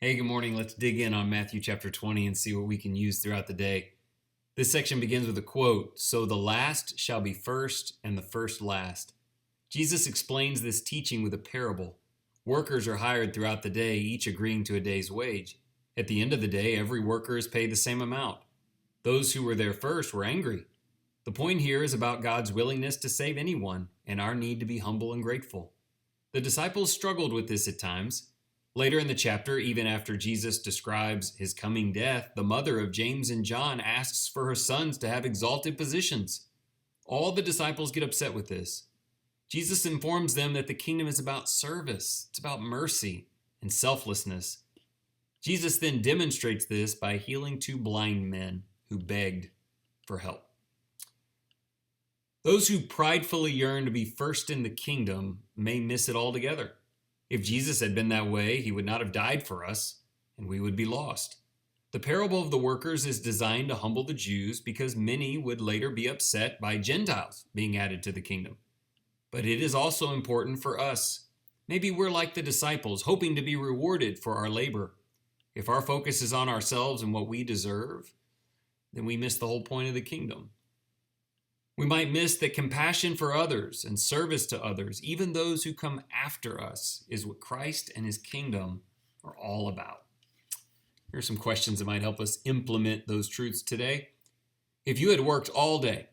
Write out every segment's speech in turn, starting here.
Hey, good morning. Let's dig in on Matthew chapter 20 and see what we can use throughout the day. This section begins with a quote, "So the last shall be first and the first last." Jesus explains this teaching with a parable. Workers are hired throughout the day, each agreeing to a day's wage. At the end of the day, every worker is paid the same amount. Those who were there first were angry. The point here is about God's willingness to save anyone and our need to be humble and grateful. The disciples struggled with this at times. Later in the chapter, even after Jesus describes his coming death, the mother of James and John asks for her sons to have exalted positions. All the disciples get upset with this. Jesus informs them that the kingdom is about service, it's about mercy and selflessness. Jesus then demonstrates this by healing two blind men who begged for help. Those who pridefully yearn to be first in the kingdom may miss it altogether. If Jesus had been that way, he would not have died for us, and we would be lost. The parable of the workers is designed to humble the Jews because many would later be upset by Gentiles being added to the kingdom. But it is also important for us. Maybe we're like the disciples, hoping to be rewarded for our labor. If our focus is on ourselves and what we deserve, then we miss the whole point of the kingdom. We might miss that compassion for others and service to others, even those who come after us, is what Christ and his kingdom are all about. Here are some questions that might help us implement those truths today. If you had worked all day,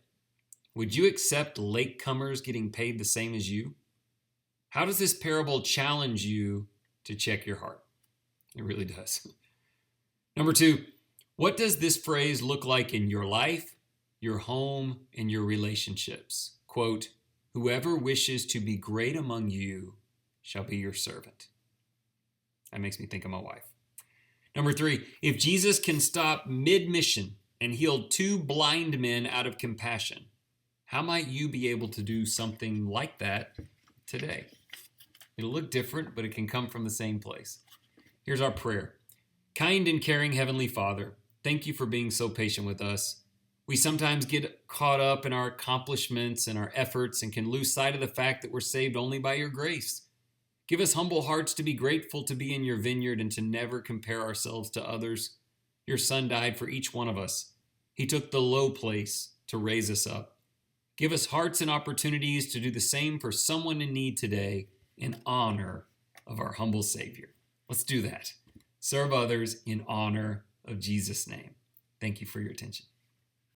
would you accept latecomers getting paid the same as you? How does this parable challenge you to check your heart? It really does. Number 2, what does this phrase look like in your life, your home, and your relationships? Quote, "Whoever wishes to be great among you shall be your servant." That makes me think of my wife. Number 3, if Jesus can stop mid-mission and heal two blind men out of compassion, how might you be able to do something like that today? It'll look different, but it can come from the same place. Here's our prayer. Kind and caring Heavenly Father, thank you for being so patient with us. We sometimes get caught up in our accomplishments and our efforts and can lose sight of the fact that we're saved only by your grace. Give us humble hearts to be grateful to be in your vineyard and to never compare ourselves to others. Your Son died for each one of us. He took the low place to raise us up. Give us hearts and opportunities to do the same for someone in need today in honor of our humble Savior. Let's do that. Serve others in honor of Jesus' name. Thank you for your attention.